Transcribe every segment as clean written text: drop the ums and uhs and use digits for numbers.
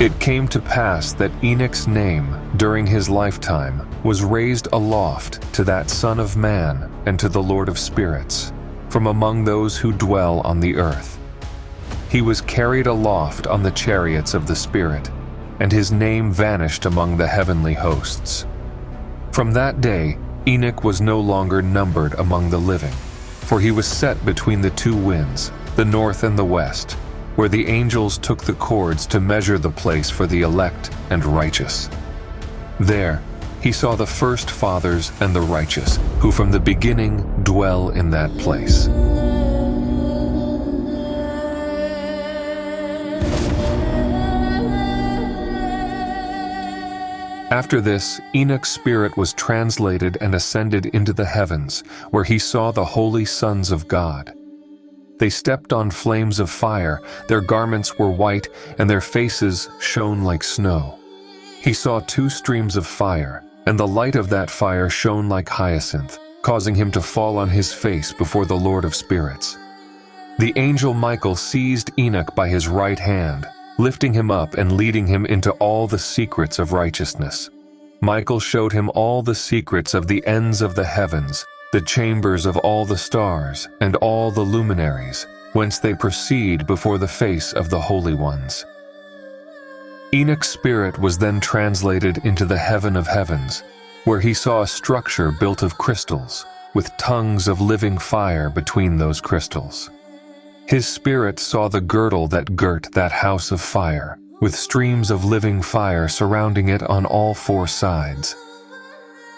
It came to pass that Enoch's name, during his lifetime, was raised aloft to that Son of Man and to the Lord of Spirits, from among those who dwell on the earth. He was carried aloft on the chariots of the Spirit, and his name vanished among the heavenly hosts. From that day, Enoch was no longer numbered among the living, for he was set between the two winds, the north and the west, where the angels took the cords to measure the place for the elect and righteous. There, he saw the first fathers and the righteous, who from the beginning dwell in that place. After this, Enoch's spirit was translated and ascended into the heavens, where he saw the holy sons of God. They stepped on flames of fire, their garments were white, and their faces shone like snow. He saw two streams of fire, and the light of that fire shone like hyacinth, causing him to fall on his face before the Lord of Spirits. The angel Michael seized Enoch by his right hand, lifting him up and leading him into all the secrets of righteousness. Michael showed him all the secrets of the ends of the heavens, the chambers of all the stars, and all the luminaries, whence they proceed before the face of the holy ones. Enoch's spirit was then translated into the heaven of heavens, where he saw a structure built of crystals, with tongues of living fire between those crystals. His spirit saw the girdle that girt that house of fire, with streams of living fire surrounding it on all four sides.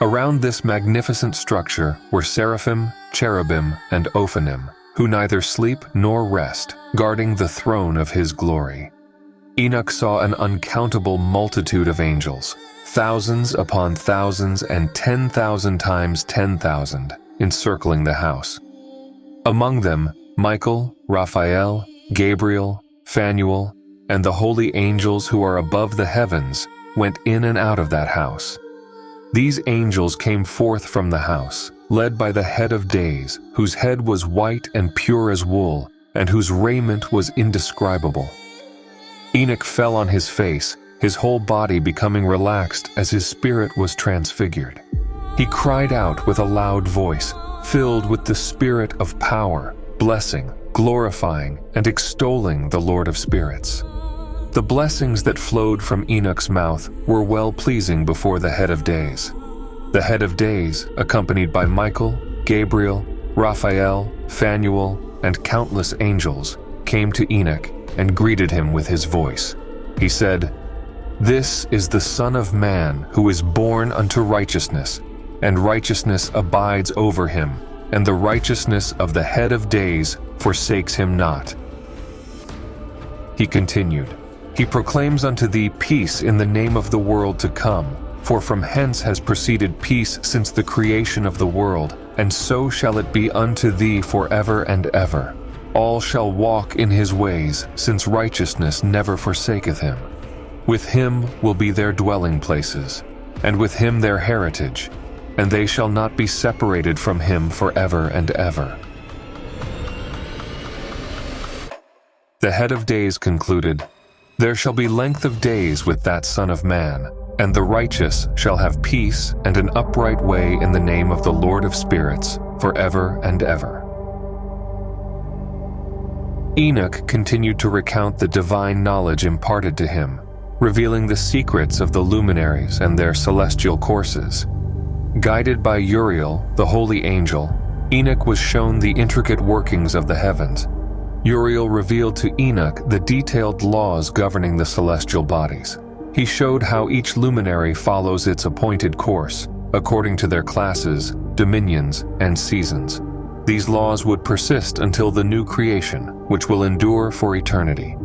Around this magnificent structure were seraphim, cherubim, and ophanim, who neither sleep nor rest, guarding the throne of his glory. Enoch saw an uncountable multitude of angels, thousands upon thousands and 10,000 times 10,000, encircling the house. Among them, Michael, Raphael, Gabriel, Phanuel, and the holy angels who are above the heavens went in and out of that house. These angels came forth from the house, led by the head of days, whose head was white and pure as wool, and whose raiment was indescribable. Enoch fell on his face, his whole body becoming relaxed as his spirit was transfigured. He cried out with a loud voice, filled with the spirit of power, blessing, glorifying, and extolling the Lord of Spirits. The blessings that flowed from Enoch's mouth were well-pleasing before the head of days. The head of days, accompanied by Michael, Gabriel, Raphael, Phanuel, and countless angels, came to Enoch and greeted him with his voice. He said, "This is the Son of Man who is born unto righteousness, and righteousness abides over him, and the righteousness of the head of days forsakes him not." He continued, "He proclaims unto thee peace in the name of the world to come, for from hence has proceeded peace since the creation of the world, and so shall it be unto thee forever and ever. All shall walk in his ways, since righteousness never forsaketh him. With him will be their dwelling places, and with him their heritage, and they shall not be separated from him forever and ever." The head of days concluded, "There shall be length of days with that Son of Man, and the righteous shall have peace and an upright way in the name of the Lord of Spirits, forever and ever." Enoch continued to recount the divine knowledge imparted to him, revealing the secrets of the luminaries and their celestial courses. Guided by Uriel, the holy angel, Enoch was shown the intricate workings of the heavens. Uriel revealed to Enoch the detailed laws governing the celestial bodies. He showed how each luminary follows its appointed course, according to their classes, dominions, and seasons. These laws would persist until the new creation, which will endure for eternity.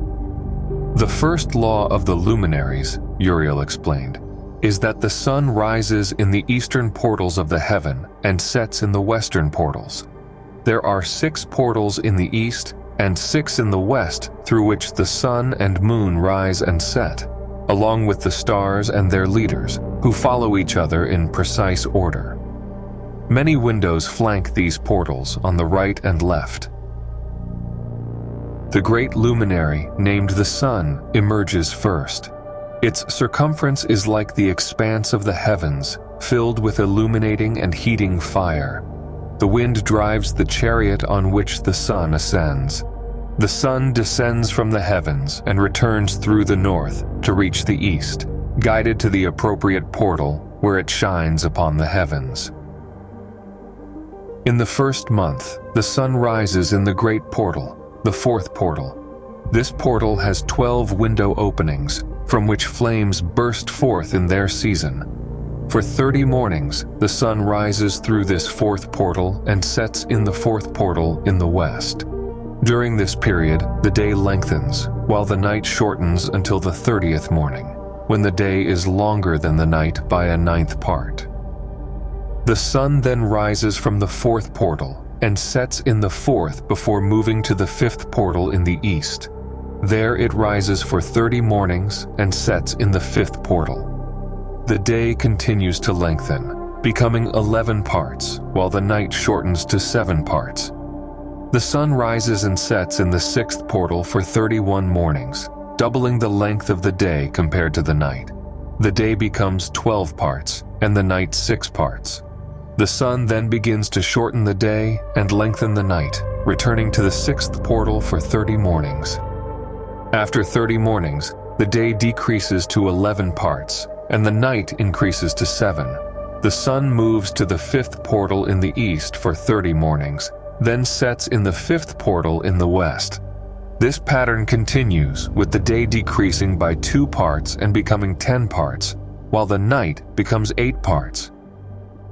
The first law of the luminaries, Uriel explained, is that the sun rises in the eastern portals of the heaven and sets in the western portals. There are 6 portals in the east and 6 in the west through which the sun and moon rise and set, along with the stars and their leaders, who follow each other in precise order. Many windows flank these portals on the right and left. The great luminary, named the sun, emerges first. Its circumference is like the expanse of the heavens, filled with illuminating and heating fire. The wind drives the chariot on which the sun ascends. The sun descends from the heavens and returns through the north to reach the east, guided to the appropriate portal where it shines upon the heavens. In the first month, the sun rises in the great portal, the fourth portal. This portal has 12 window openings, from which flames burst forth in their season. For 30 mornings, the sun rises through this fourth portal and sets in the fourth portal in the west. During this period, the day lengthens, while the night shortens until the 30th morning, when the day is longer than the night by a 9th part. The sun then rises from the fourth portal and sets in the fourth before moving to the fifth portal in the east. There it rises for 30 mornings and sets in the fifth portal. The day continues to lengthen, becoming 11 parts, while the night shortens to 7 parts. The sun rises and sets in the sixth portal for 31 mornings, doubling the length of the day compared to the night. The day becomes 12 parts, and the night 6 parts. The sun then begins to shorten the day and lengthen the night, returning to the sixth portal for 30 mornings. After 30 mornings, the day decreases to 11 parts, and the night increases to 7. The sun moves to the fifth portal in the east for 30 mornings, then sets in the fifth portal in the west. This pattern continues, with the day decreasing by 2 parts and becoming 10 parts, while the night becomes 8 parts.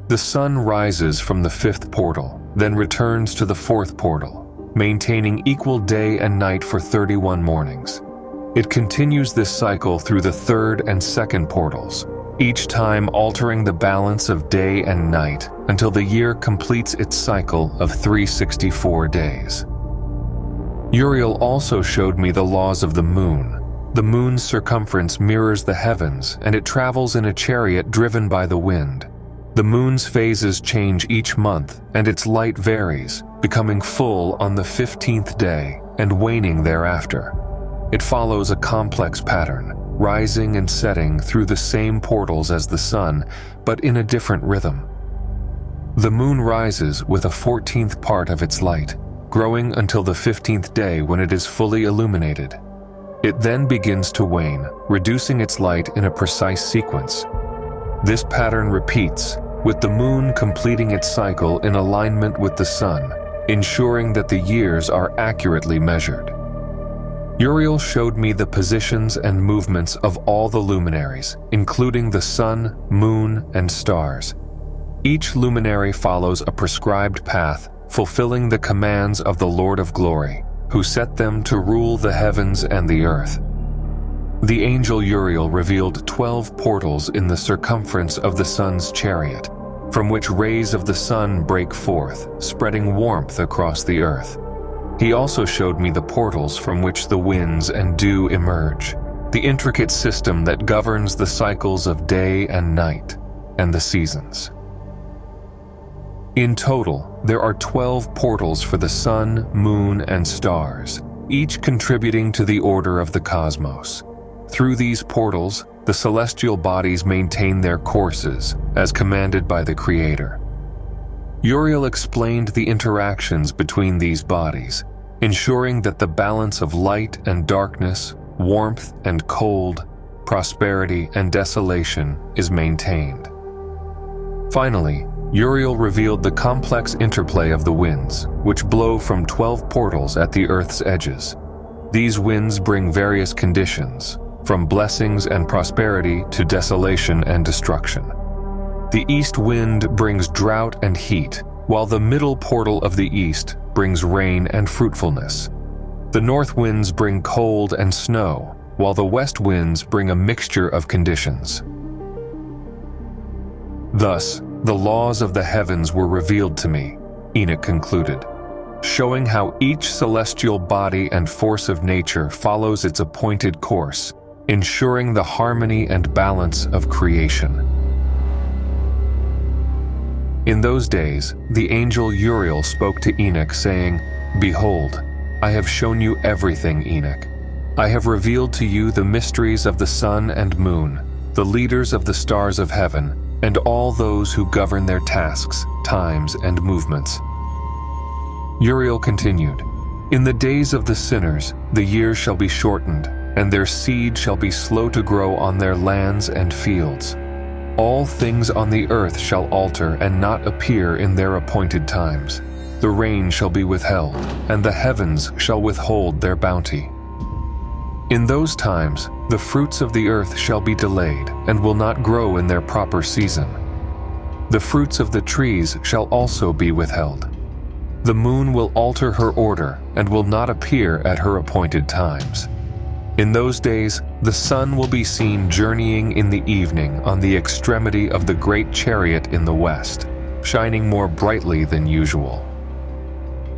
The sun rises from the fifth portal, then returns to the fourth portal, maintaining equal day and night for 31 mornings. It continues this cycle through the third and second portals, each time altering the balance of day and night until the year completes its cycle of 364 days. Uriel also showed me the laws of the moon. The moon's circumference mirrors the heavens, and it travels in a chariot driven by the wind. The moon's phases change each month, and its light varies, becoming full on the 15th day and waning thereafter. It follows a complex pattern, rising and setting through the same portals as the sun, but in a different rhythm. The moon rises with a 14th part of its light, growing until the 15th day when it is fully illuminated. It then begins to wane, reducing its light in a precise sequence. This pattern repeats, with the moon completing its cycle in alignment with the sun, ensuring that the years are accurately measured. Uriel showed me the positions and movements of all the luminaries, including the sun, moon, and stars. Each luminary follows a prescribed path, fulfilling the commands of the Lord of Glory, who set them to rule the heavens and the earth. The angel Uriel revealed 12 portals in the circumference of the sun's chariot, from which rays of the sun break forth, spreading warmth across the earth. He also showed me the portals from which the winds and dew emerge, the intricate system that governs the cycles of day and night, and the seasons. In total, there are 12 portals for the sun, moon, and stars, each contributing to the order of the cosmos. Through these portals, the celestial bodies maintain their courses, as commanded by the Creator. Uriel explained the interactions between these bodies, ensuring that the balance of light and darkness, warmth and cold, prosperity and desolation is maintained. Finally, Uriel revealed the complex interplay of the winds, which blow from 12 portals at the Earth's edges. These winds bring various conditions, from blessings and prosperity to desolation and destruction. The east wind brings drought and heat, while the middle portal of the east brings rain and fruitfulness. The north winds bring cold and snow, while the west winds bring a mixture of conditions. Thus, the laws of the heavens were revealed to me, Enoch concluded, showing how each celestial body and force of nature follows its appointed course, ensuring the harmony and balance of creation. In those days, the angel Uriel spoke to Enoch, saying, "Behold, I have shown you everything, Enoch. I have revealed to you the mysteries of the sun and moon, the leaders of the stars of heaven, and all those who govern their tasks, times, and movements." Uriel continued, "In the days of the sinners, the years shall be shortened, and their seed shall be slow to grow on their lands and fields. All things on the earth shall alter and not appear in their appointed times. The rain shall be withheld, and the heavens shall withhold their bounty. In those times, the fruits of the earth shall be delayed and will not grow in their proper season. The fruits of the trees shall also be withheld. The moon will alter her order and will not appear at her appointed times. In those days, the sun will be seen journeying in the evening on the extremity of the great chariot in the west, shining more brightly than usual.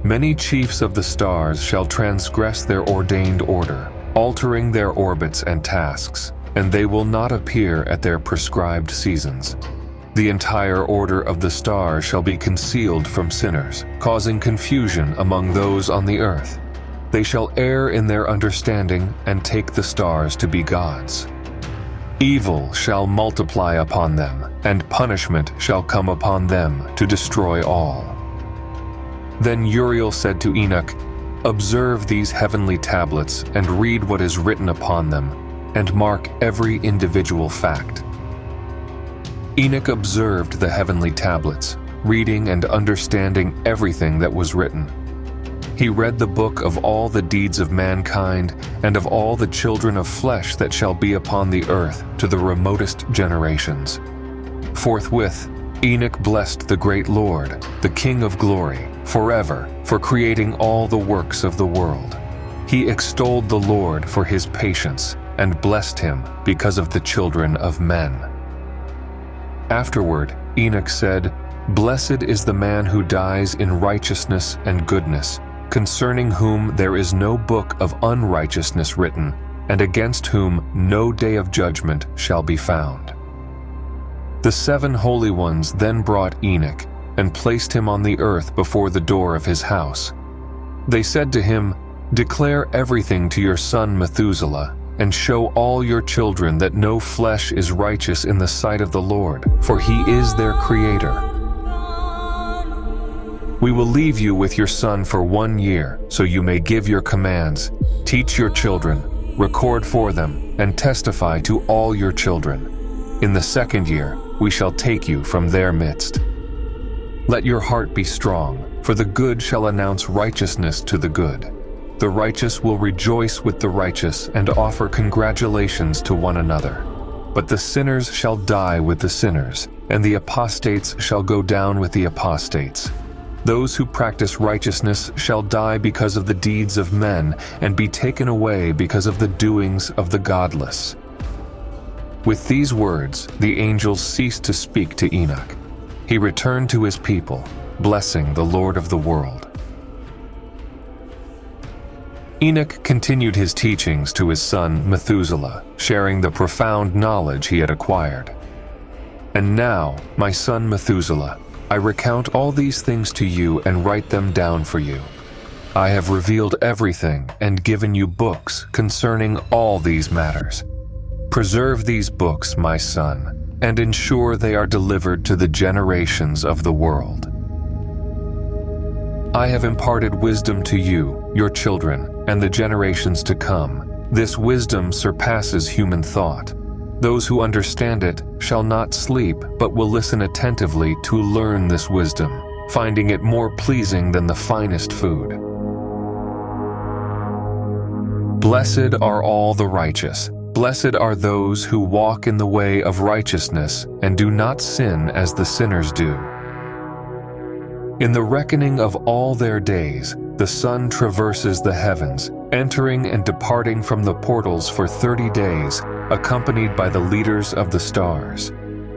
Many chiefs of the stars shall transgress their ordained order, altering their orbits and tasks, and they will not appear at their prescribed seasons. The entire order of the stars shall be concealed from sinners, causing confusion among those on the earth. They shall err in their understanding and take the stars to be gods. Evil shall multiply upon them, and punishment shall come upon them to destroy all." Then Uriel said to Enoch, "Observe these heavenly tablets and read what is written upon them, and mark every individual fact." Enoch observed the heavenly tablets, reading and understanding everything that was written. He read the book of all the deeds of mankind and of all the children of flesh that shall be upon the earth to the remotest generations. Forthwith, Enoch blessed the great Lord, the King of glory, forever, for creating all the works of the world. He extolled the Lord for his patience and blessed him because of the children of men. Afterward, Enoch said, "Blessed is the man who dies in righteousness and goodness, concerning whom there is no book of unrighteousness written, and against whom no day of judgment shall be found." The 7 holy ones then brought Enoch and placed him on the earth before the door of his house. They said to him, "Declare everything to your son Methuselah, and show all your children that no flesh is righteous in the sight of the Lord, for he is their creator. We will leave you with your son for 1 year, so you may give your commands, teach your children, record for them, and testify to all your children. In the 2nd year, we shall take you from their midst. Let your heart be strong, for the good shall announce righteousness to the good. The righteous will rejoice with the righteous and offer congratulations to one another. But the sinners shall die with the sinners, and the apostates shall go down with the apostates. Those who practice righteousness shall die because of the deeds of men, and be taken away because of the doings of the godless." With these words, the angels ceased to speak to Enoch. He returned to his people, blessing the Lord of the world. Enoch continued his teachings to his son Methuselah, sharing the profound knowledge he had acquired. "And now, my son Methuselah, I recount all these things to you and write them down for you. I have revealed everything and given you books concerning all these matters. Preserve these books, my son, and ensure they are delivered to the generations of the world. I have imparted wisdom to you, your children, and the generations to come. This wisdom surpasses human thought. Those who understand it shall not sleep, but will listen attentively to learn this wisdom, finding it more pleasing than the finest food. Blessed are all the righteous. Blessed are those who walk in the way of righteousness and do not sin as the sinners do. In the reckoning of all their days, the sun traverses the heavens, entering and departing from the portals for 30 days, accompanied by the leaders of the stars.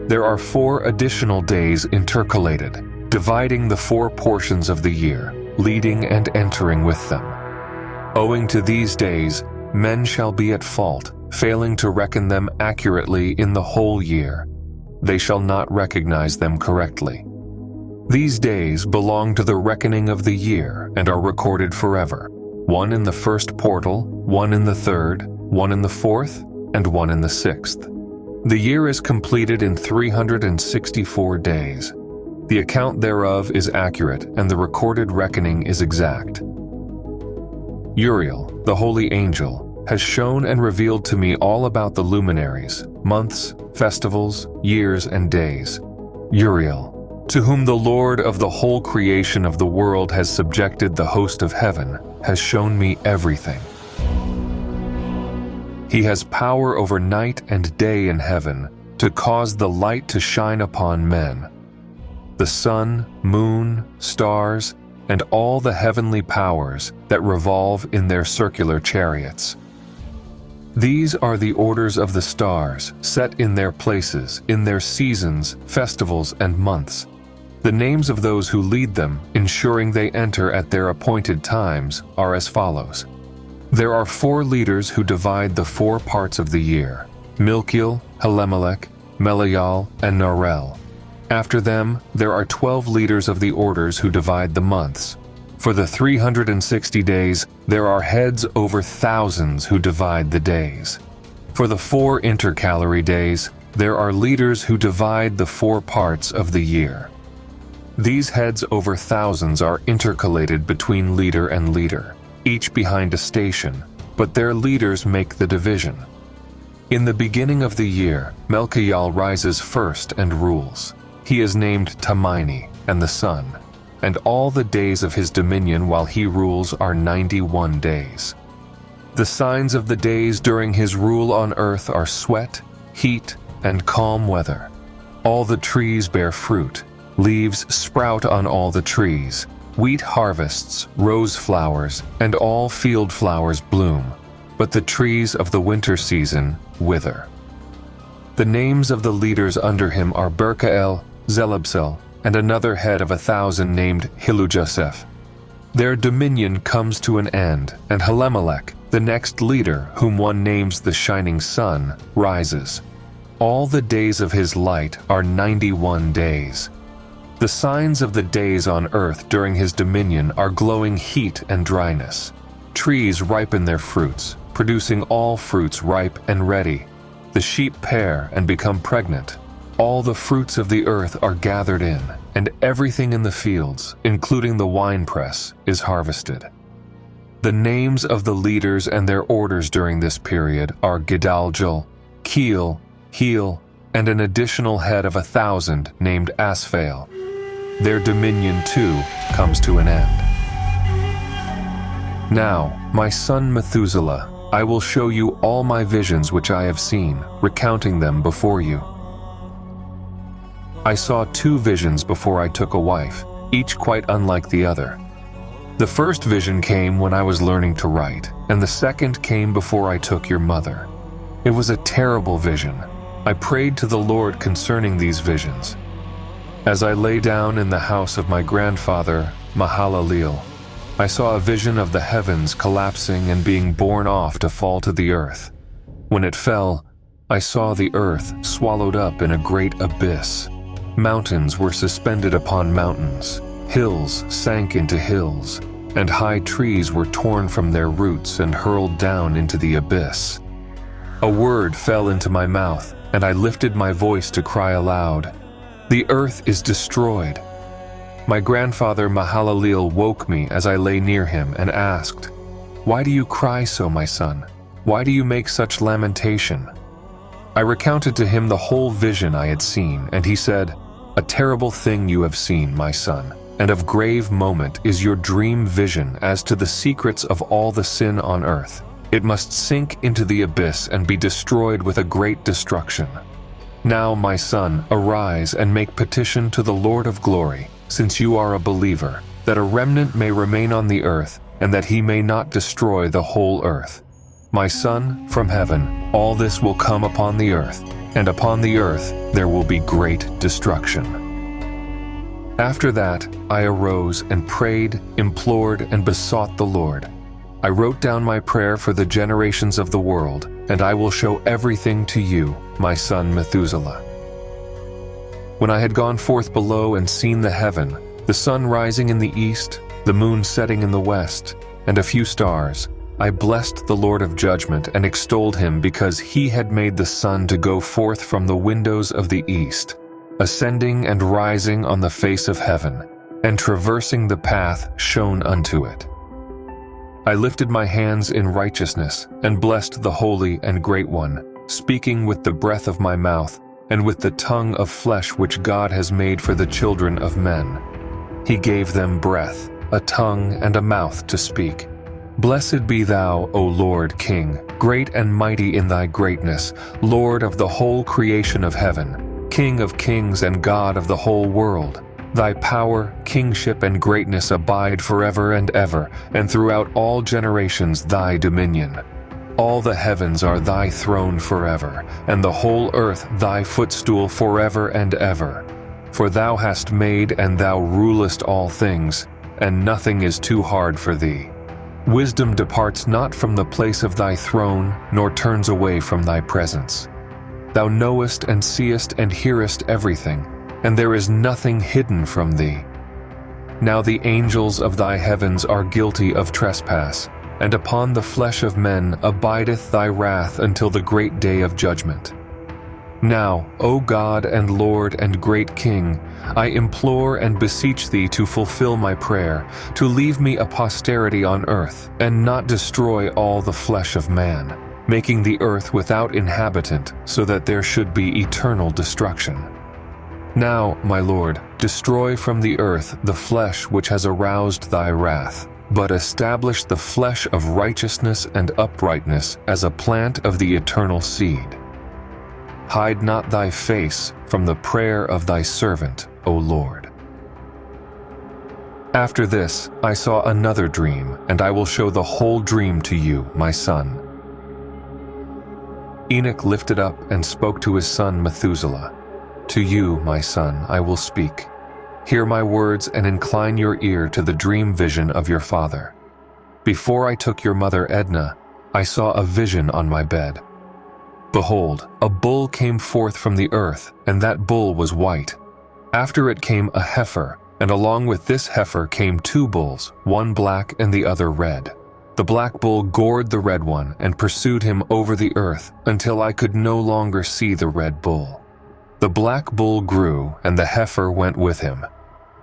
There are 4 additional days intercalated, dividing the 4 portions of the year, leading and entering with them. Owing to these days, men shall be at fault, failing to reckon them accurately in the whole year. They shall not recognize them correctly. These days belong to the reckoning of the year and are recorded forever, one in the first portal, one in the 3rd, one in the 4th, and one in the 6th. The year is completed in 364 days. The account thereof is accurate, and the recorded reckoning is exact. Uriel, the holy angel, has shown and revealed to me all about the luminaries, months, festivals, years, and days. Uriel, to whom the Lord of the whole creation of the world has subjected the host of heaven, has shown me everything. He has power over night and day in heaven, to cause the light to shine upon men. The sun, moon, stars, and all the heavenly powers that revolve in their circular chariots. These are the orders of the stars, set in their places, in their seasons, festivals, and months. The names of those who lead them, ensuring they enter at their appointed times, are as follows. There are 4 leaders who divide the 4 parts of the year: Milkiel, Helemelech, Melial, and Uriel. After them, there are 12 leaders of the orders who divide the months. For the 360 days, there are heads over thousands who divide the days. For the 4 intercalary days, there are leaders who divide the 4 parts of the year. These heads over thousands are intercalated between leader and leader, each behind a station, but their leaders make the division. In the beginning of the year, Melchiel rises first and rules. He is named Tamini, and the sun, and all the days of his dominion while he rules are 91 days. The signs of the days during his rule on earth are sweat, heat, and calm weather. All the trees bear fruit, leaves sprout on all the trees, wheat harvests, rose flowers, and all field flowers bloom, but the trees of the winter season wither. The names of the leaders under him are Berkael, Zelabsel, and another head of 1,000 named Hilujaseph. Their dominion comes to an end, and Helemelech, the next leader, whom one names the shining sun, rises. All the days of his light are 91 days. The signs of the days on earth during his dominion are glowing heat and dryness. Trees ripen their fruits, producing all fruits ripe and ready. The sheep pair and become pregnant. All the fruits of the earth are gathered in, and everything in the fields, including the winepress, is harvested. The names of the leaders and their orders during this period are Gidaljal, Keel, Heel, and an additional head of 1,000 named Asphael. Their dominion, too, comes to an end. Now, my son Methuselah, I will show you all my visions which I have seen, recounting them before you. I saw 2 visions before I took a wife, each quite unlike the other. The first vision came when I was learning to write, and the second came before I took your mother. It was a terrible vision. I prayed to the Lord concerning these visions. As I lay down in the house of my grandfather, Mahalaleel, I saw a vision of the heavens collapsing and being borne off to fall to the earth. When it fell, I saw the earth swallowed up in a great abyss. Mountains were suspended upon mountains, hills sank into hills, and high trees were torn from their roots and hurled down into the abyss. A word fell into my mouth, and I lifted my voice to cry aloud, "The earth is destroyed." My grandfather Mahalaleel woke me as I lay near him and asked, "Why do you cry so, my son? Why do you make such lamentation?" I recounted to him the whole vision I had seen, and he said, "A terrible thing you have seen, my son, and of grave moment is your dream vision as to the secrets of all the sin on earth. It must sink into the abyss and be destroyed with a great destruction. Now, my son, arise and make petition to the Lord of glory, since you are a believer, that a remnant may remain on the earth, and that he may not destroy the whole earth. My son, from heaven, all this will come upon the earth, and upon the earth there will be great destruction." After that, I arose and prayed, implored, and besought the Lord. I wrote down my prayer for the generations of the world, and I will show everything to you, my son Methuselah. When I had gone forth below and seen the heaven, the sun rising in the east, the moon setting in the west, and a few stars, I blessed the Lord of judgment and extolled him because he had made the sun to go forth from the windows of the east, ascending and rising on the face of heaven, and traversing the path shown unto it. I lifted my hands in righteousness and blessed the Holy and Great One, speaking with the breath of my mouth and with the tongue of flesh which God has made for the children of men. He gave them breath, a tongue and a mouth to speak. Blessed be thou, O Lord King, great and mighty in thy greatness, Lord of the whole creation of heaven, King of kings and God of the whole world. Thy power, kingship, and greatness abide forever and ever, and throughout all generations thy dominion. All the heavens are thy throne forever, and the whole earth thy footstool forever and ever. For thou hast made and thou rulest all things, and nothing is too hard for thee. Wisdom departs not from the place of thy throne, nor turns away from thy presence. Thou knowest and seest and hearest everything, and there is nothing hidden from thee. Now the angels of thy heavens are guilty of trespass, and upon the flesh of men abideth thy wrath until the great day of judgment. Now, O God and Lord and great King, I implore and beseech thee to fulfill my prayer, to leave me a posterity on earth, and not destroy all the flesh of man, making the earth without inhabitant, so that there should be eternal destruction. Now, my Lord, destroy from the earth the flesh which has aroused thy wrath, but establish the flesh of righteousness and uprightness as a plant of the eternal seed. Hide not thy face from the prayer of thy servant, O Lord. After this, I saw another dream, and I will show the whole dream to you, my son. Enoch lifted up and spoke to his son Methuselah. To you, my son, I will speak. Hear my words and incline your ear to the dream vision of your father. Before I took your mother Edna, I saw a vision on my bed. Behold, a bull came forth from the earth, and that bull was white. After it came a heifer, and along with this heifer came two bulls, one black and the other red. The black bull gored the red one and pursued him over the earth until I could no longer see the red bull. The black bull grew, and the heifer went with him.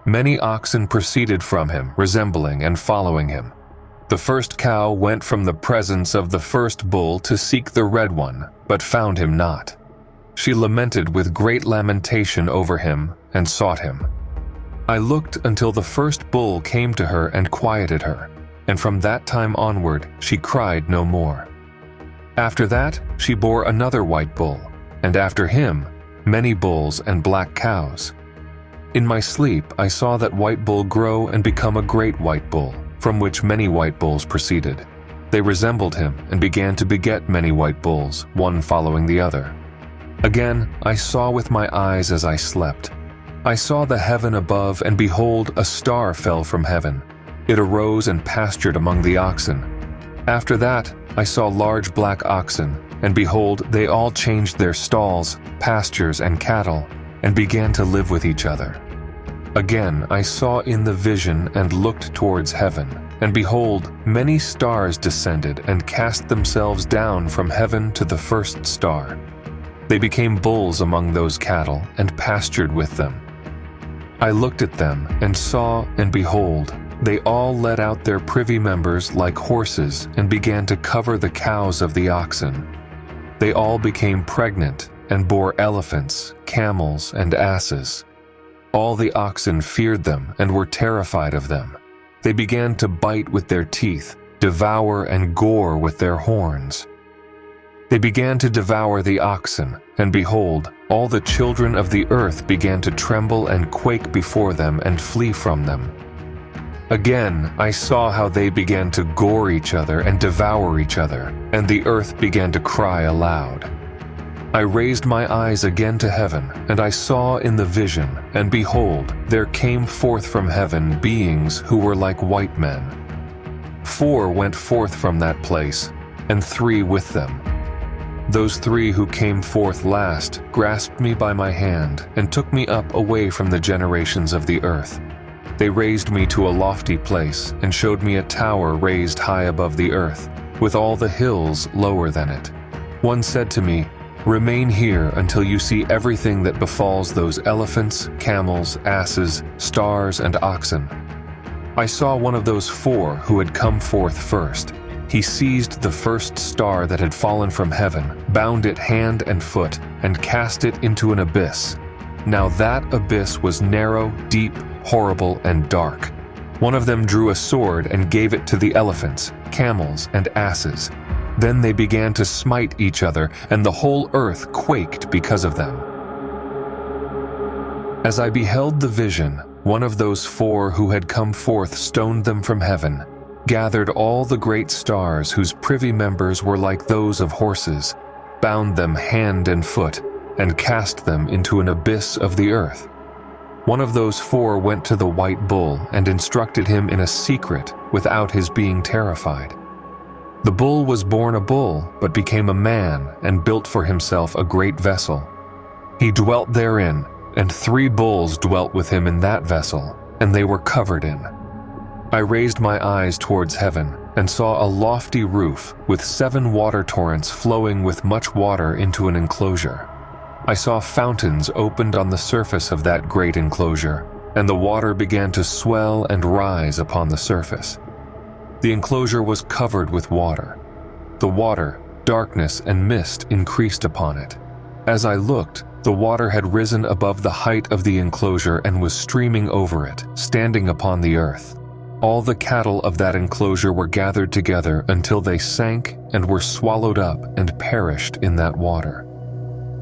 Many oxen proceeded from him, resembling and following him. The first cow went from the presence of the first bull to seek the red one, but found him not. She lamented with great lamentation over him and sought him. I looked until the first bull came to her and quieted her, and from that time onward she cried no more. After that she bore another white bull, and after him many bulls and black cows. In my sleep I saw that white bull grow and become a great white bull, from which many white bulls proceeded. They resembled him and began to beget many white bulls, one following the other. Again I saw with my eyes as I slept. I saw the heaven above, and behold, a star fell from heaven. It arose and pastured among the oxen. After that I saw large black oxen, and behold, they all changed their stalls, pastures, and cattle, and began to live with each other. Again I saw in the vision and looked towards heaven, and behold, many stars descended and cast themselves down from heaven to the first star. They became bulls among those cattle and pastured with them. I looked at them and saw, and behold, they all let out their privy members like horses and began to cover the cows of the oxen. They all became pregnant and bore elephants, camels, and asses. All the oxen feared them and were terrified of them. They began to bite with their teeth, devour and gore with their horns. They began to devour the oxen, and behold, all the children of the earth began to tremble and quake before them and flee from them. Again I saw how they began to gore each other and devour each other, and the earth began to cry aloud. I raised my eyes again to heaven, and I saw in the vision, and behold, there came forth from heaven beings who were like white men. 4 went forth from that place, and 3 with them. Those 3 who came forth last grasped me by my hand and took me up away from the generations of the earth. They raised me to a lofty place and showed me a tower raised high above the earth. with all the hills lower than it. One said to me, "Remain here until you see everything that befalls those elephants, camels, asses, stars, and oxen." I saw one of those four who had come forth first. He seized the first star that had fallen from heaven, bound it hand and foot, and cast it into an abyss. Now that abyss was narrow, deep, horrible, and dark. One of them drew a sword and gave it to the elephants, camels, and asses. Then they began to smite each other, and the whole earth quaked because of them. As I beheld the vision, one of those four who had come forth stoned them from heaven, gathered all the great stars whose privy members were like those of horses, bound them hand and foot, and cast them into an abyss of the earth. One of those four went to the white bull and instructed him in a secret without his being terrified. The bull was born a bull, but became a man and built for himself a great vessel. He dwelt therein, and 3 bulls dwelt with him in that vessel, and they were covered in. I raised my eyes towards heaven and saw a lofty roof with 7 water torrents flowing with much water into an enclosure. I saw fountains opened on the surface of that great enclosure, and the water began to swell and rise upon the surface. The enclosure was covered with water. The water, darkness, and mist increased upon it. As I looked, the water had risen above the height of the enclosure and was streaming over it, standing upon the earth. All the cattle of that enclosure were gathered together until they sank and were swallowed up and perished in that water.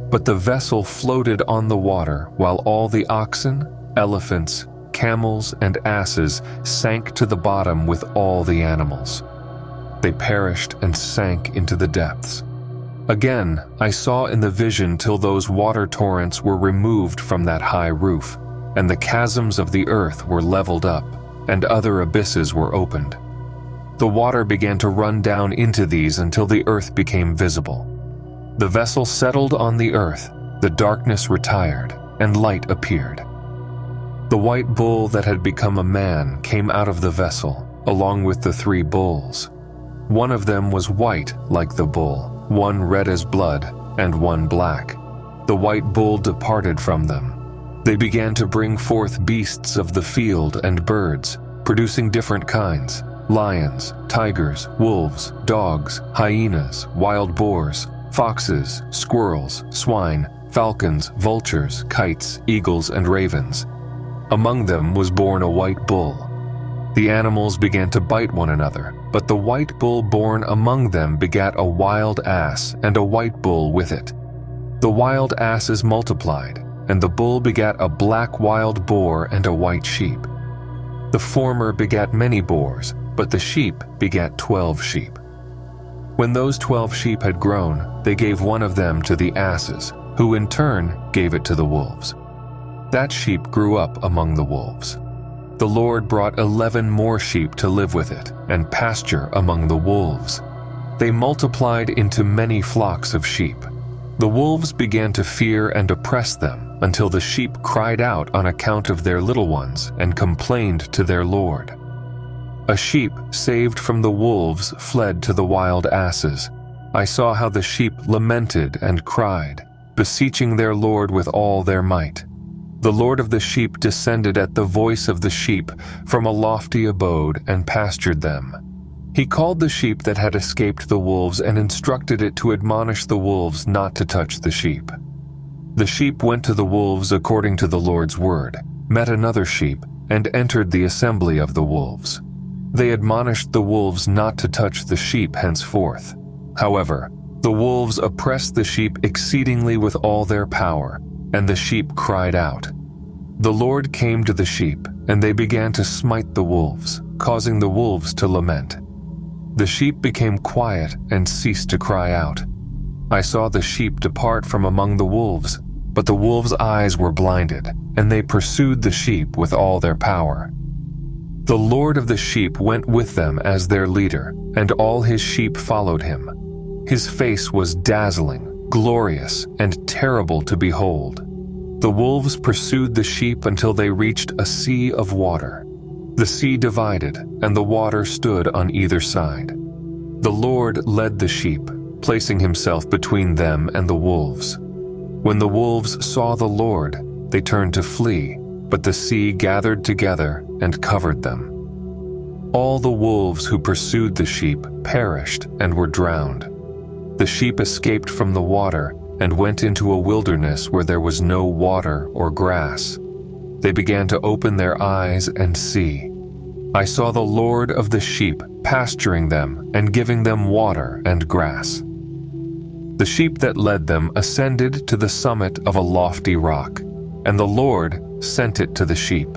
But the vessel floated on the water while all the oxen, elephants, camels, and asses sank to the bottom with all the animals. They perished and sank into the depths. Again, I saw in the vision till those water torrents were removed from that high roof, and the chasms of the earth were leveled up, and other abysses were opened. The water began to run down into these until the earth became visible. The vessel settled on the earth, the darkness retired, and light appeared. The white bull that had become a man came out of the vessel, along with the 3 bulls. One of them was white like the bull, one red as blood, and one black. The white bull departed from them. They began to bring forth beasts of the field and birds, producing different kinds: lions, tigers, wolves, dogs, hyenas, wild boars, foxes, squirrels, swine, falcons, vultures, kites, eagles, and ravens. Among them was born a white bull. The animals began to bite one another, but the white bull born among them begat a wild ass and a white bull with it. The wild asses multiplied, and the bull begat a black wild boar and a white sheep. The former begat many boars, but the sheep begat 12 sheep. When those 12 sheep had grown, they gave one of them to the asses, who in turn gave it to the wolves. That sheep grew up among the wolves. The Lord brought 11 more sheep to live with it and pasture among the wolves. They multiplied into many flocks of sheep. The wolves began to fear and oppress them until the sheep cried out on account of their little ones and complained to their Lord. A sheep saved from the wolves fled to the wild asses. I saw how the sheep lamented and cried, beseeching their Lord with all their might. The Lord of the sheep descended at the voice of the sheep from a lofty abode and pastured them. He called the sheep that had escaped the wolves and instructed it to admonish the wolves not to touch the sheep. The sheep went to the wolves according to the Lord's word, met another sheep, and entered the assembly of the wolves. They admonished the wolves not to touch the sheep henceforth. However, the wolves oppressed the sheep exceedingly with all their power, and the sheep cried out. The Lord came to the sheep, and they began to smite the wolves, causing the wolves to lament. The sheep became quiet and ceased to cry out. I saw the sheep depart from among the wolves, but the wolves' eyes were blinded, and they pursued the sheep with all their power. The Lord of the sheep went with them as their leader, and all his sheep followed him. His face was dazzling, glorious, and terrible to behold. The wolves pursued the sheep until they reached a sea of water. The sea divided, and the water stood on either side. The Lord led the sheep, placing himself between them and the wolves. When the wolves saw the Lord, they turned to flee, but the sea gathered together and covered them. All the wolves who pursued the sheep perished and were drowned. The sheep escaped from the water and went into a wilderness where there was no water or grass. They began to open their eyes and see. I saw the Lord of the sheep pasturing them and giving them water and grass. The sheep that led them ascended to the summit of a lofty rock, and the Lord sent it to the sheep.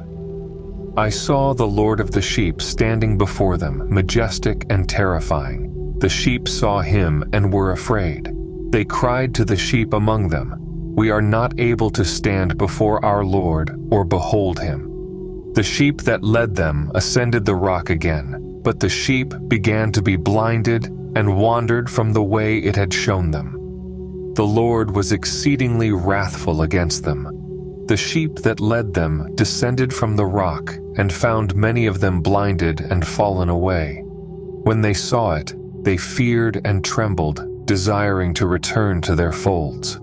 I saw the Lord of the sheep standing before them, majestic and terrifying. The sheep saw him and were afraid. They cried to the sheep among them, "We are not able to stand before our Lord or behold him." The sheep that led them ascended the rock again, but the sheep began to be blinded and wandered from the way it had shown them. The Lord was exceedingly wrathful against them. The sheep that led them descended from the rock and found many of them blinded and fallen away. When they saw it, they feared and trembled, desiring to return to their folds.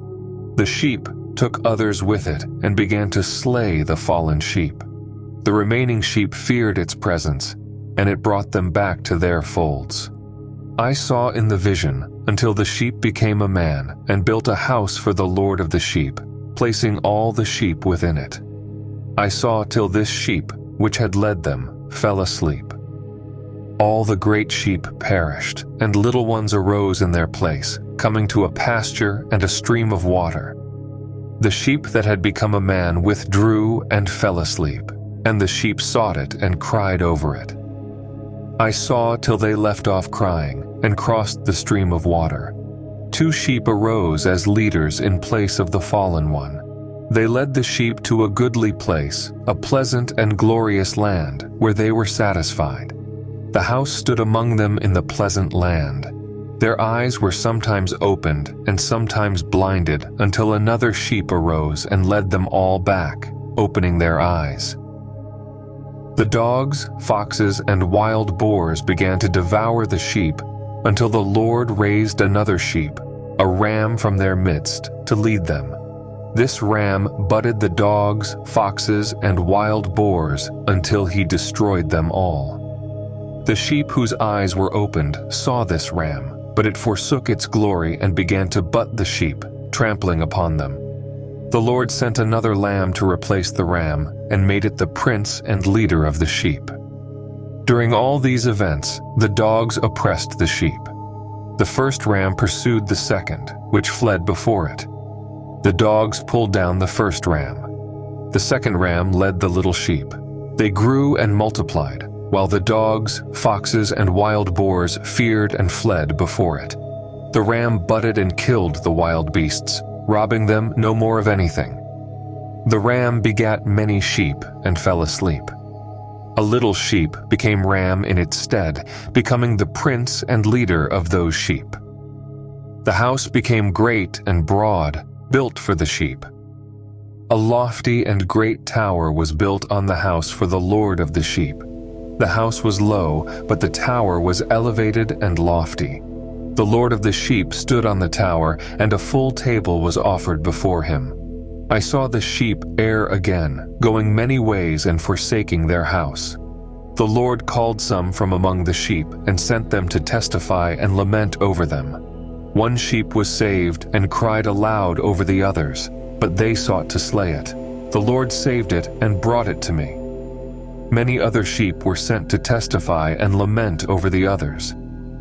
The sheep took others with it and began to slay the fallen sheep. The remaining sheep feared its presence, and it brought them back to their folds. I saw in the vision until the sheep became a man and built a house for the Lord of the sheep, placing all the sheep within it. I saw till this sheep, which had led them, fell asleep. All the great sheep perished, and little ones arose in their place, coming to a pasture and a stream of water. The sheep that had become a man withdrew and fell asleep, and the sheep sought it and cried over it. I saw till they left off crying and crossed the stream of water. 2 sheep arose as leaders in place of the fallen one. They led the sheep to a goodly place, a pleasant and glorious land, where they were satisfied. The house stood among them in the pleasant land. Their eyes were sometimes opened and sometimes blinded until another sheep arose and led them all back, opening their eyes. The dogs, foxes, and wild boars began to devour the sheep until the Lord raised another sheep, a ram from their midst, to lead them. This ram butted the dogs, foxes, and wild boars until he destroyed them all. The sheep whose eyes were opened saw this ram, but it forsook its glory and began to butt the sheep, trampling upon them. The Lord sent another lamb to replace the ram and made it the prince and leader of the sheep. During all these events, the dogs oppressed the sheep. The first ram pursued the second, which fled before it. The dogs pulled down the first ram. The second ram led the little sheep. They grew and multiplied, while the dogs, foxes, and wild boars feared and fled before it. The ram butted and killed the wild beasts, robbing them no more of anything. The ram begat many sheep and fell asleep. A little sheep became ram in its stead, becoming the prince and leader of those sheep. The house became great and broad, built for the sheep. A lofty and great tower was built on the house for the Lord of the sheep. The house was low, but the tower was elevated and lofty. The Lord of the sheep stood on the tower, and a full table was offered before him. I saw the sheep err again, going many ways and forsaking their house. The Lord called some from among the sheep and sent them to testify and lament over them. One sheep was saved and cried aloud over the others, but they sought to slay it. The Lord saved it and brought it to me. Many other sheep were sent to testify and lament over the others.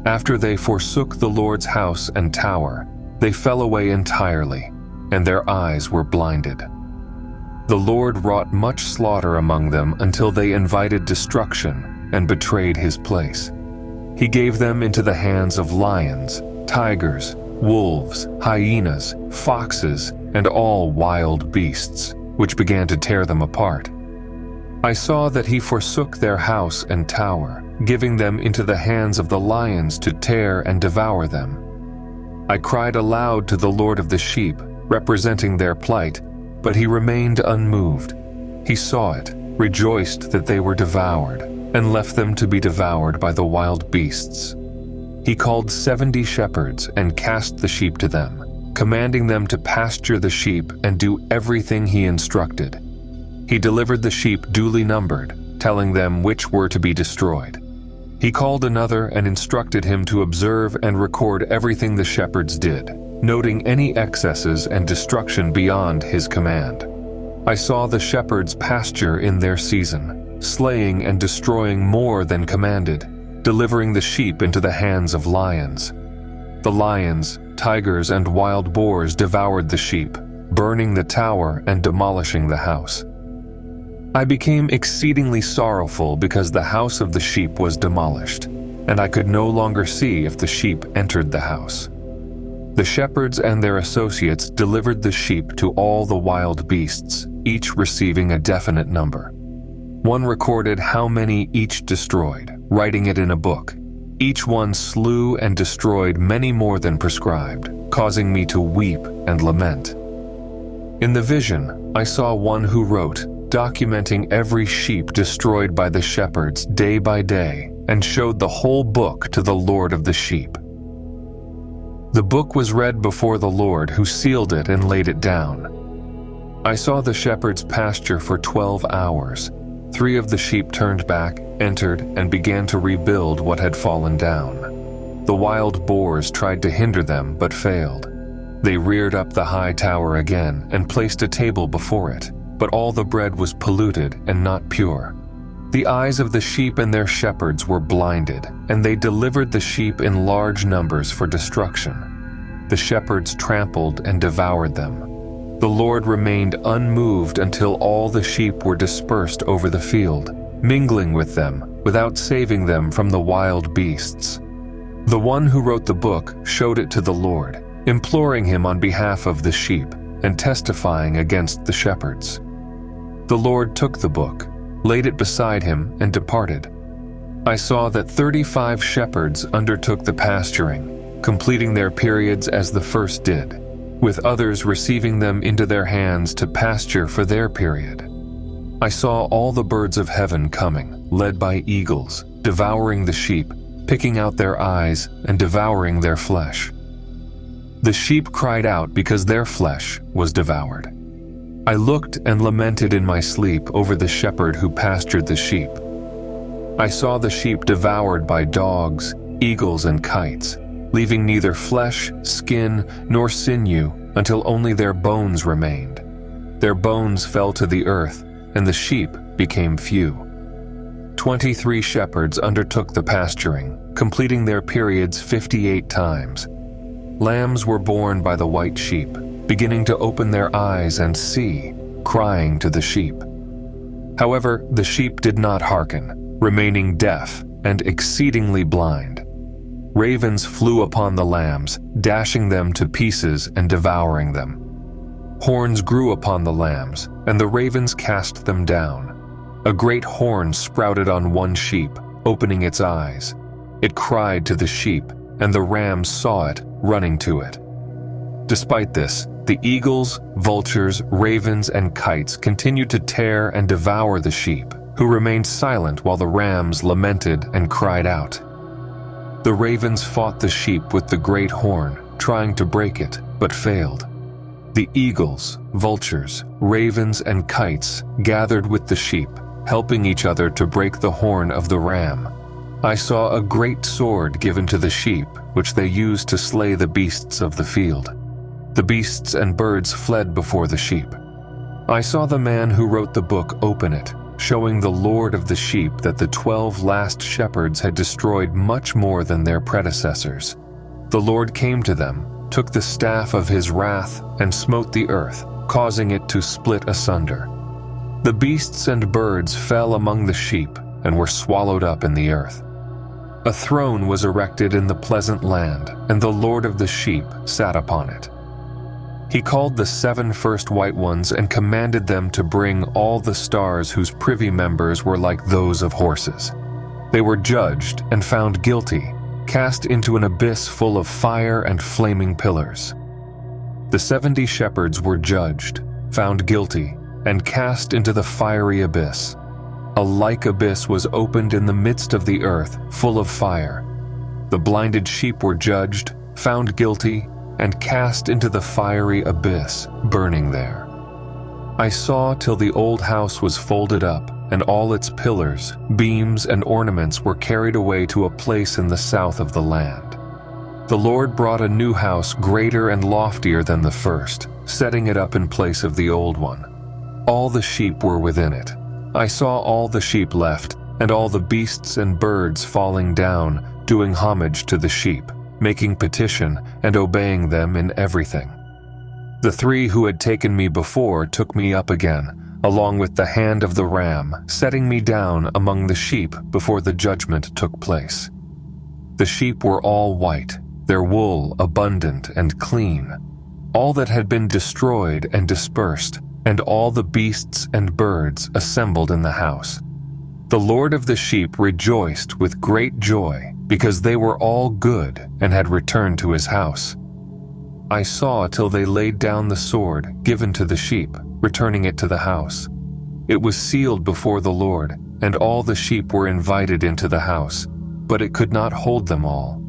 After they forsook the Lord's house and tower, they fell away entirely, and their eyes were blinded. The Lord wrought much slaughter among them until they invited destruction and betrayed his place. He gave them into the hands of lions, tigers, wolves, hyenas, foxes, and all wild beasts, which began to tear them apart. I saw that he forsook their house and tower, giving them into the hands of the lions to tear and devour them. I cried aloud to the Lord of the sheep, representing their plight, but he remained unmoved. He saw it, rejoiced that they were devoured, and left them to be devoured by the wild beasts. He called 70 shepherds and cast the sheep to them, commanding them to pasture the sheep and do everything he instructed. He delivered the sheep duly numbered, telling them which were to be destroyed. He called another and instructed him to observe and record everything the shepherds did, noting any excesses and destruction beyond his command. I saw the shepherds pasture in their season, slaying and destroying more than commanded, delivering the sheep into the hands of lions. The lions, tigers, and wild boars devoured the sheep, burning the tower and demolishing the house. I became exceedingly sorrowful because the house of the sheep was demolished, and I could no longer see if the sheep entered the house. The shepherds and their associates delivered the sheep to all the wild beasts, each receiving a definite number. One recorded how many each destroyed, writing it in a book. Each one slew and destroyed many more than prescribed, causing me to weep and lament. In the vision, I saw one who wrote, documenting every sheep destroyed by the shepherds day by day, and showed the whole book to the Lord of the sheep. The book was read before the Lord, who sealed it and laid it down. I saw the shepherds pasture for 12 hours. 3 of the sheep turned back, entered, and began to rebuild what had fallen down. The wild boars tried to hinder them, but failed. They reared up the high tower again and placed a table before it, but all the bread was polluted and not pure. The eyes of the sheep and their shepherds were blinded, and they delivered the sheep in large numbers for destruction. The shepherds trampled and devoured them. The Lord remained unmoved until all the sheep were dispersed over the field, mingling with them, without saving them from the wild beasts. The one who wrote the book showed it to the Lord, imploring him on behalf of the sheep and testifying against the shepherds. The Lord took the book, laid it beside him, and departed. I saw that 35 shepherds undertook the pasturing, completing their periods as the first did, with others receiving them into their hands to pasture for their period. I saw all the birds of heaven coming, led by eagles, devouring the sheep, picking out their eyes, and devouring their flesh. The sheep cried out because their flesh was devoured. I looked and lamented in my sleep over the shepherd who pastured the sheep. I saw the sheep devoured by dogs, eagles, and kites, leaving neither flesh, skin, nor sinew until only their bones remained. Their bones fell to the earth, and the sheep became few. 23 shepherds undertook the pasturing, completing their periods 58 times. Lambs were born by the white sheep, beginning to open their eyes and see, crying to the sheep. However, the sheep did not hearken, remaining deaf and exceedingly blind. Ravens flew upon the lambs, dashing them to pieces and devouring them. Horns grew upon the lambs, and the ravens cast them down. A great horn sprouted on one sheep, opening its eyes. It cried to the sheep, and the rams saw it, running to it. Despite this, the eagles, vultures, ravens, and kites continued to tear and devour the sheep, who remained silent while the rams lamented and cried out. The ravens fought the sheep with the great horn, trying to break it, but failed. The eagles, vultures, ravens, and kites gathered with the sheep, helping each other to break the horn of the ram. I saw a great sword given to the sheep, which they used to slay the beasts of the field. The beasts and birds fled before the sheep. I saw the man who wrote the book open it, showing the Lord of the sheep that the 12 last shepherds had destroyed much more than their predecessors. The Lord came to them, took the staff of his wrath, and smote the earth, causing it to split asunder. The beasts and birds fell among the sheep and were swallowed up in the earth. A throne was erected in the pleasant land, and the Lord of the sheep sat upon it. He called the 7 first white ones and commanded them to bring all the stars whose privy members were like those of horses. They were judged and found guilty, cast into an abyss full of fire and flaming pillars. The 70 shepherds were judged, found guilty, and cast into the fiery abyss. A like abyss was opened in the midst of the earth, full of fire. The blinded sheep were judged, found guilty, and cast into the fiery abyss, burning there. I saw till the old house was folded up, and all its pillars, beams, and ornaments were carried away to a place in the south of the land. The Lord brought a new house greater and loftier than the first, setting it up in place of the old one. All the sheep were within it. I saw all the sheep left, and all the beasts and birds falling down, doing homage to the sheep, making petition and obeying them in everything. The three who had taken me before took me up again, along with the hand of the ram, setting me down among the sheep before the judgment took place. The sheep were all white, their wool abundant and clean, all that had been destroyed and dispersed, and all the beasts and birds assembled in the house. The Lord of the sheep rejoiced with great joy, because they were all good and had returned to his house. I saw till they laid down the sword given to the sheep, returning it to the house. It was sealed before the Lord, and all the sheep were invited into the house, but it could not hold them all.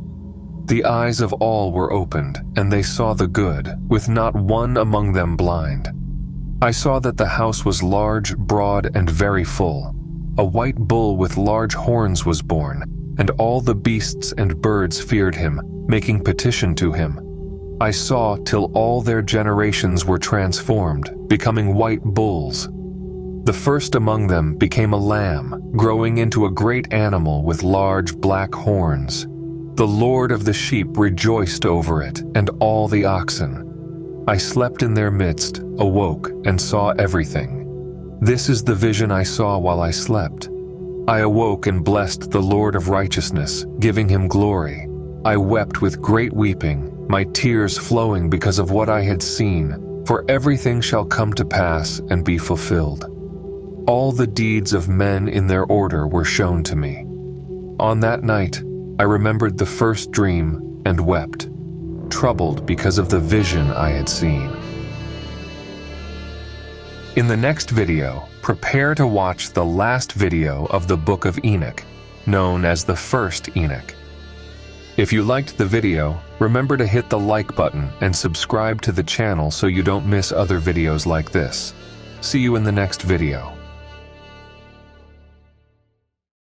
The eyes of all were opened, and they saw the good, with not one among them blind. I saw that the house was large, broad, and very full. A white bull with large horns was born, and all the beasts and birds feared him, making petition to him. I saw till all their generations were transformed, becoming white bulls. The first among them became a lamb, growing into a great animal with large black horns. The Lord of the sheep rejoiced over it, and all the oxen. I slept in their midst, awoke, and saw everything. This is the vision I saw while I slept. I awoke and blessed the Lord of righteousness, giving him glory. I wept with great weeping, my tears flowing because of what I had seen, for everything shall come to pass and be fulfilled. All the deeds of men in their order were shown to me. On that night, I remembered the first dream and wept, troubled because of the vision I had seen. In the next video, prepare to watch the last video of the Book of Enoch, known as the First Enoch. If you liked the video, remember to hit the like button and subscribe to the channel so you don't miss other videos like this. See you in the next video.